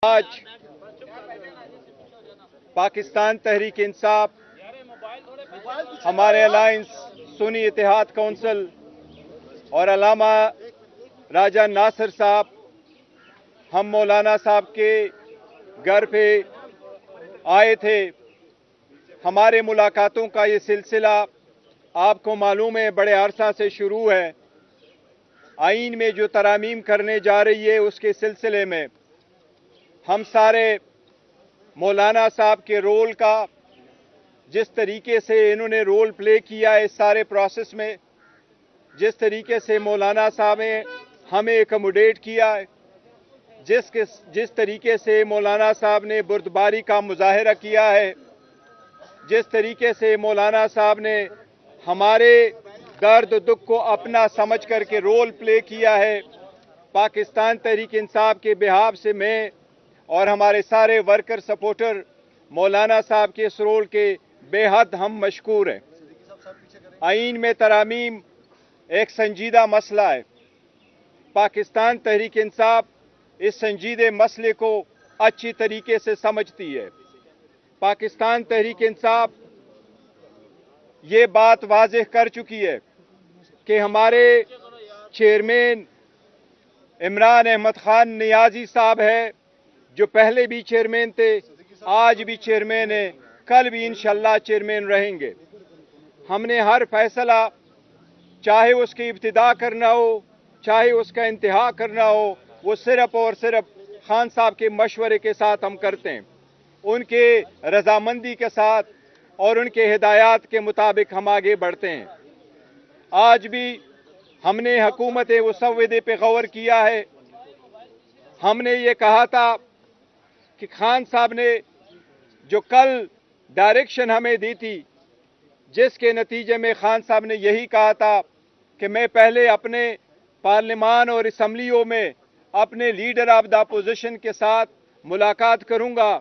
آج پاکستان تحریک انصاف، ہمارے الائنس سنی اتحاد کونسل اور علامہ راجہ ناصر صاحب، ہم مولانا صاحب کے گھر پہ آئے تھے۔ ہمارے ملاقاتوں کا یہ سلسلہ آپ کو معلوم ہے بڑے عرصہ سے شروع ہے۔ آئین میں جو ترامیم کرنے جا رہی ہے اس کے سلسلے میں ہم سارے مولانا صاحب کے رول کا، جس طریقے سے انہوں نے رول پلے کیا ہے اس سارے پروسیس میں، جس طریقے سے مولانا صاحب نے ہمیں ایکوموڈیٹ کیا ہے، جس طریقے سے مولانا صاحب نے بردباری کا مظاہرہ کیا ہے، جس طریقے سے مولانا صاحب نے ہمارے درد و دکھ کو اپنا سمجھ کر کے رول پلے کیا ہے، پاکستان تحریک انصاف کے بہاف سے میں اور ہمارے سارے ورکر سپورٹر مولانا صاحب کے اس رول کے بے حد ہم مشکور ہیں۔ آئین میں ترامیم ایک سنجیدہ مسئلہ ہے۔ پاکستان تحریک انصاف اس سنجیدہ مسئلے کو اچھی طریقے سے سمجھتی ہے۔ پاکستان تحریک انصاف یہ بات واضح کر چکی ہے کہ ہمارے چیئرمین عمران احمد خان نیازی صاحب ہے، جو پہلے بھی چیئرمین تھے، آج بھی چیئرمین ہیں، کل بھی انشاءاللہ چیئرمین رہیں گے۔ ہم نے ہر فیصلہ، چاہے اس کی ابتدا کرنا ہو، چاہے اس کا انتہا کرنا ہو، وہ صرف اور صرف خان صاحب کے مشورے کے ساتھ ہم کرتے ہیں، ان کے رضامندی کے ساتھ اور ان کے ہدایات کے مطابق ہم آگے بڑھتے ہیں۔ آج بھی ہم نے حکومت مسودے پہ غور کیا ہے۔ ہم نے یہ کہا تھا کہ خان صاحب نے جو کل ڈائریکشن ہمیں دی تھی، جس کے نتیجے میں خان صاحب نے یہی کہا تھا کہ میں پہلے اپنے پارلیمان اور اسمبلیوں میں اپنے لیڈر آف دا اپوزیشن کے ساتھ ملاقات کروں گا،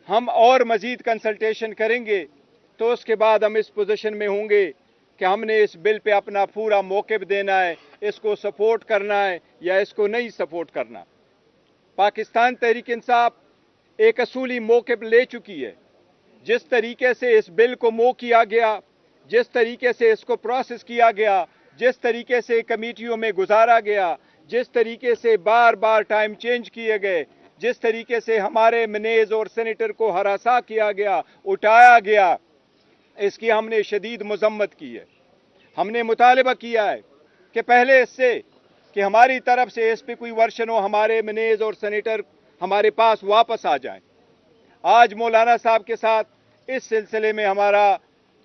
ہم اور مزید کنسلٹیشن کریں گے، تو اس کے بعد ہم اس پوزیشن میں ہوں گے کہ ہم نے اس بل پہ اپنا پورا موقف دینا ہے، اس کو سپورٹ کرنا ہے یا اس کو نہیں سپورٹ کرنا۔ پاکستان تحریک انصاف ایک اصولی موقف لے چکی ہے۔ جس طریقے سے اس بل کو موو کیا گیا، جس طریقے سے اس کو پروسیس کیا گیا، جس طریقے سے کمیٹیوں میں گزارا گیا، جس طریقے سے بار بار ٹائم چینج کیے گئے، جس طریقے سے ہمارے منیز اور سینیٹر کو ہراساں کیا گیا، اٹھایا گیا، اس کی ہم نے شدید مذمت کی ہے۔ ہم نے مطالبہ کیا ہے کہ پہلے اس سے کہ ہماری طرف سے اس پہ کوئی ورشن ہو، ہمارے منیز اور سینیٹر ہمارے پاس واپس آ جائیں۔ آج مولانا صاحب کے ساتھ اس سلسلے میں ہمارا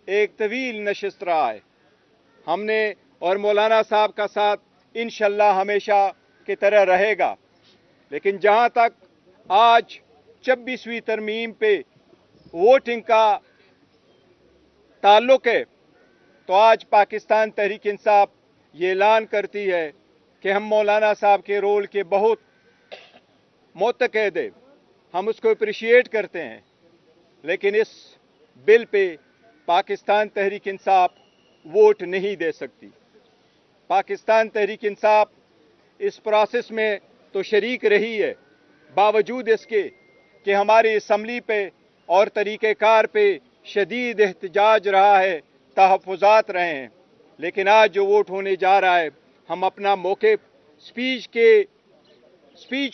ایک طویل نشست رہا ہے۔ ہم نے اور مولانا صاحب کا ساتھ انشاءاللہ ہمیشہ کی طرح رہے گا، لیکن جہاں تک آج 26ویں ترمیم پہ ووٹنگ کا تعلق ہے، تو آج پاکستان تحریک انصاف یہ اعلان کرتی ہے کہ ہم مولانا صاحب کے رول کے بہت متقاعد ہیں، ہم اس کو اپریشیٹ کرتے ہیں، لیکن اس بل پہ پاکستان تحریک انصاف ووٹ نہیں دے سکتی۔ پاکستان تحریک انصاف اس پروسیس میں تو شریک رہی ہے، باوجود اس کے کہ ہماری اسمبلی پہ اور طریقہ کار پہ شدید احتجاج رہا ہے، تحفظات رہے ہیں، لیکن آج جو ووٹ ہونے جا رہا ہے، ہم اپنا موقف سپیچ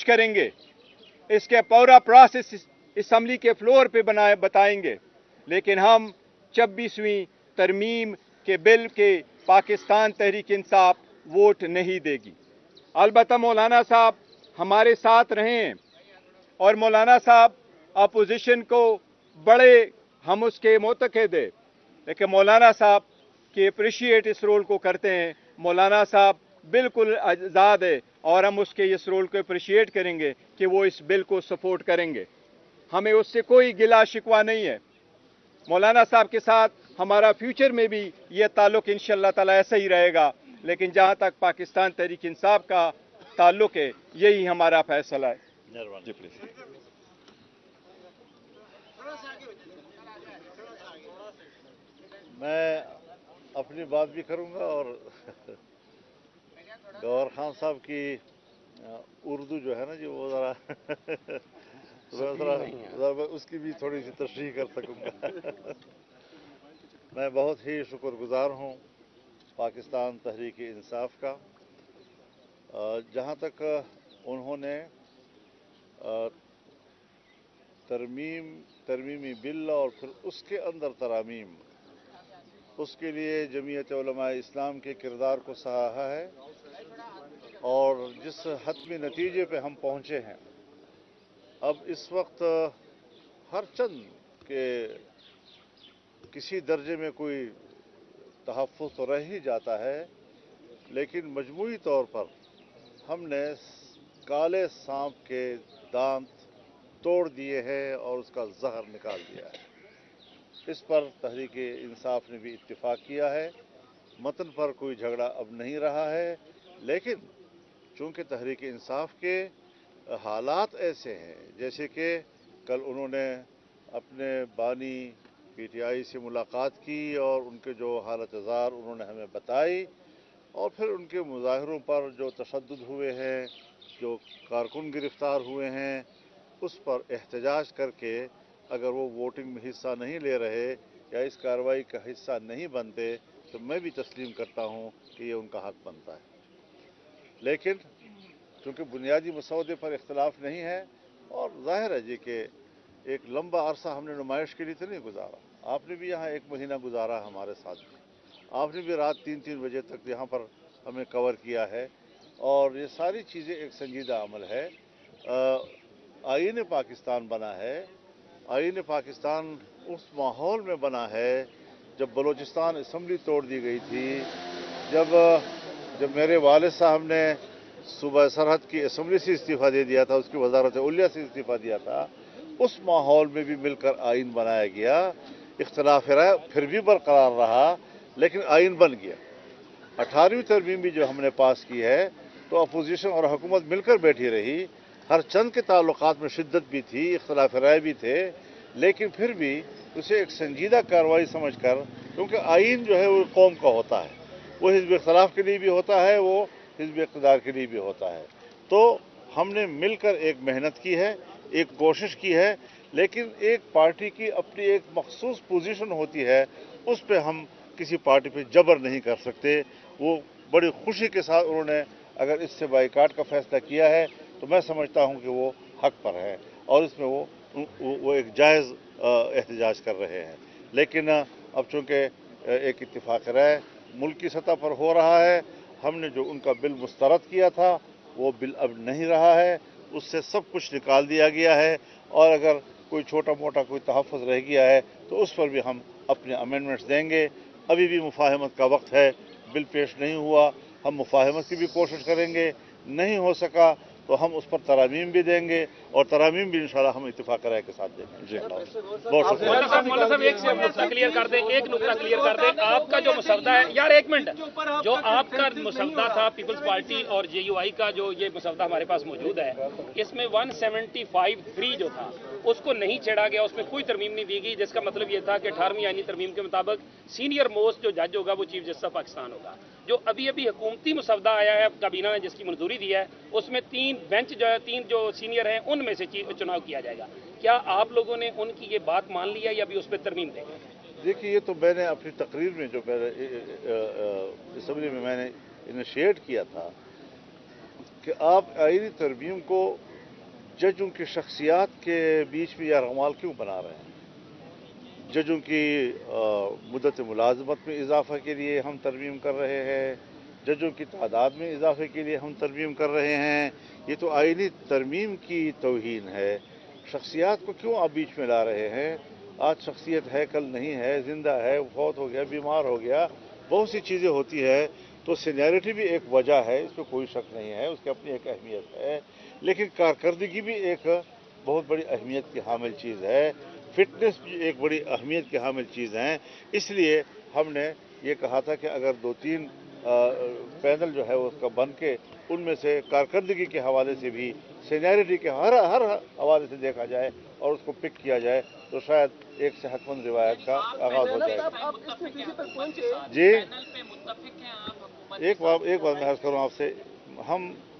کریں گے، اس کے پورا پروسیس اسمبلی کے فلور پہ بتائیں گے، لیکن ہم 26ویں ترمیم کے بل کے پاکستان تحریک انصاف ووٹ نہیں دے گی۔ البتہ مولانا صاحب ہمارے ساتھ رہے ہیں اور مولانا صاحب اپوزیشن کو بڑے ہم اس کے متقاعد ہیں، لیکن مولانا صاحب کی اپریشیٹ اس رول کو کرتے ہیں۔ مولانا صاحب بالکل آزاد ہے اور ہم اس کے اس رول کو اپریشیٹ کریں گے کہ وہ اس بل کو سپورٹ کریں گے۔ ہمیں اس سے کوئی گلا شکوہ نہیں ہے۔ مولانا صاحب کے ساتھ ہمارا فیوچر میں بھی یہ تعلق انشاءاللہ تعالی ایسا ہی رہے گا، لیکن جہاں تک پاکستان تحریک انصاف کا تعلق ہے، یہی ہمارا فیصلہ ہے۔ جی پلیز۔ میں اپنی بات بھی کروں گا اور گور خان صاحب کی اردو جو ہے نا جی وہ ذرا میں اس کی بھی تھوڑی سی تشریح کر سکوں گا. میں بہت ہی شکر گزار ہوں پاکستان تحریک انصاف کا. جہاں تک انہوں نے ترمیمی بل اور پھر اس کے اندر ترامیم، اس کے لیے جمعیت علماء اسلام کے کردار کو سراہا ہے، اور جس حتمی نتیجے پہ ہم پہنچے ہیں، اب اس وقت ہر چند کے کسی درجے میں کوئی تحفظ تو رہ ہی جاتا ہے، لیکن مجموعی طور پر ہم نے کالے سانپ کے دانت توڑ دیے ہیں اور اس کا زہر نکال دیا ہے. اس پر تحریک انصاف نے بھی اتفاق کیا ہے. متن پر کوئی جھگڑا اب نہیں رہا ہے، لیکن چونکہ تحریک انصاف کے حالات ایسے ہیں، جیسے کہ کل انہوں نے اپنے بانی پی ٹی آئی سے ملاقات کی اور ان کے جو حالت زار انہوں نے ہمیں بتائی، اور پھر ان کے مظاہروں پر جو تشدد ہوئے ہیں، جو کارکن گرفتار ہوئے ہیں، اس پر احتجاج کر کے اگر وہ ووٹنگ میں حصہ نہیں لے رہے یا اس کارروائی کا حصہ نہیں بنتے تو میں بھی تسلیم کرتا ہوں کہ یہ ان کا حق بنتا ہے. لیکن چونکہ بنیادی مسودے پر اختلاف نہیں ہے، اور ظاہر ہے جی کہ ایک لمبا عرصہ ہم نے نمائش کے لیے تو نہیں گزارا. آپ نے بھی یہاں 1 مہینہ گزارا ہمارے ساتھ بھی. آپ نے بھی رات 3 بجے تک یہاں پر ہمیں کور کیا ہے، اور یہ ساری چیزیں ایک سنجیدہ عمل ہے. آئین پاکستان بنا ہے. آئین پاکستان اس ماحول میں بنا ہے جب بلوچستان اسمبلی توڑ دی گئی تھی، جب میرے والد صاحب نے صوبہ سرحد کی اسمبلی سے استعفیٰ دے دیا تھا، اس کی وزارت علیہ سے استعفیٰ دیا تھا، اس ماحول میں بھی مل کر آئین بنایا گیا. اختلاف رائے پھر بھی برقرار رہا، لیکن آئین بن گیا. 18ویں ترمیم بھی جو ہم نے پاس کی ہے تو اپوزیشن اور حکومت مل کر بیٹھی رہی. ہر چند کے تعلقات میں شدت بھی تھی، اختلاف رائے بھی تھے، لیکن پھر بھی اسے ایک سنجیدہ کارروائی سمجھ کر، کیونکہ آئین جو ہے وہ قوم کا ہوتا ہے، وہ حزب اختلاف کے لیے بھی ہوتا ہے، وہ حزب اقتدار کے لیے بھی ہوتا ہے. تو ہم نے مل کر ایک محنت کی ہے، ایک کوشش کی ہے، لیکن ایک پارٹی کی اپنی ایک مخصوص پوزیشن ہوتی ہے، اس پہ ہم کسی پارٹی پہ جبر نہیں کر سکتے. وہ بڑی خوشی کے ساتھ انہوں نے اگر اس سے بائیکاٹ کا فیصلہ کیا ہے تو میں سمجھتا ہوں کہ وہ حق پر ہے، اور اس میں وہ ایک جائز احتجاج کر رہے ہیں. لیکن اب چونکہ ایک اتفاق رائے ملکی سطح پر ہو رہا ہے، ہم نے جو ان کا بل مسترد کیا تھا وہ بل اب نہیں رہا ہے، اس سے سب کچھ نکال دیا گیا ہے، اور اگر کوئی چھوٹا موٹا کوئی تحفظ رہ گیا ہے تو اس پر بھی ہم اپنے امینڈمنٹس دیں گے. ابھی بھی مفاہمت کا وقت ہے، بل پیش نہیں ہوا، ہم مفاہمت کی بھی کوشش کریں گے. نہیں ہو سکا تو ہم اس پر ترامیم بھی دیں گے، اور ترامیم بھی انشاءاللہ ہم اتفاق رائے کے ساتھ دیں گے. جی بہت شکریہ. مولانا صاحب ایک نقطہ کلیئر کر دیں، ایک نقطہ کلیئر کر دیں. آپ کا جو مسودہ ہے یار، 1 منٹ، جو آپ کا مسودہ تھا پیپلز پارٹی اور جے یو آئی کا، جو یہ مسودہ ہمارے پاس موجود ہے، اس میں 175(3) جو تھا اس کو نہیں چھیڑا گیا، اس میں کوئی ترمیم نہیں دی گئی، جس کا مطلب یہ تھا کہ 18ویں آئینی ترمیم کے مطابق سینئر موسٹ جو جج ہوگا وہ چیف جسٹس آف پاکستان ہوگا. جو ابھی حکومتی مسودہ آیا ہے کابینہ نے جس کی منظوری دی ہے، اس میں 3 بینچ جو ہے، 3 جو سینئر ہیں ان میں سے چناؤ کیا جائے گا. کیا آپ لوگوں نے ان کی یہ بات مان لی ہے یا ابھی اس پہ ترمیم دیں گے؟ دیکھیے، یہ تو میں نے اپنی تقریر میں جو اسمبلی میں میں نے انیشیٹ کیا تھا کہ آپ آئینی ترمیم کو ججوں کی شخصیات کے بیچ میں یرغمال کیوں بنا رہے ہیں؟ ججوں کی مدت ملازمت میں اضافہ کے لیے ہم ترمیم کر رہے ہیں، ججوں کی تعداد میں اضافے کے لیے ہم ترمیم کر رہے ہیں. یہ تو آئینی ترمیم کی توہین ہے. شخصیات کو کیوں آپ بیچ میں لا رہے ہیں؟ آج شخصیت ہے، کل نہیں ہے، زندہ ہے، فوت ہو گیا، بیمار ہو گیا، بہت سی چیزیں ہوتی ہے. تو سینیرٹی بھی ایک وجہ ہے، اس پہ کوئی شک نہیں ہے، اس کی اپنی ایک اہمیت ہے، لیکن کارکردگی بھی ایک بہت بڑی اہمیت کی حامل چیز ہے. فٹنس بھی ایک بڑی اہمیت کی حامل چیز ہیں. اس لیے ہم نے یہ کہا تھا کہ اگر 2-3 پینل جو ہے اس کا بن کے ان میں سے کارکردگی کے حوالے سے بھی، سینیرٹی کے ہر حوالے سے دیکھا جائے اور اس کو پک کیا جائے تو شاید ایک صحت مند روایت کا آغاز ہو جائے گا. جی ایک بات میں عرض کروں آپ سے، ہم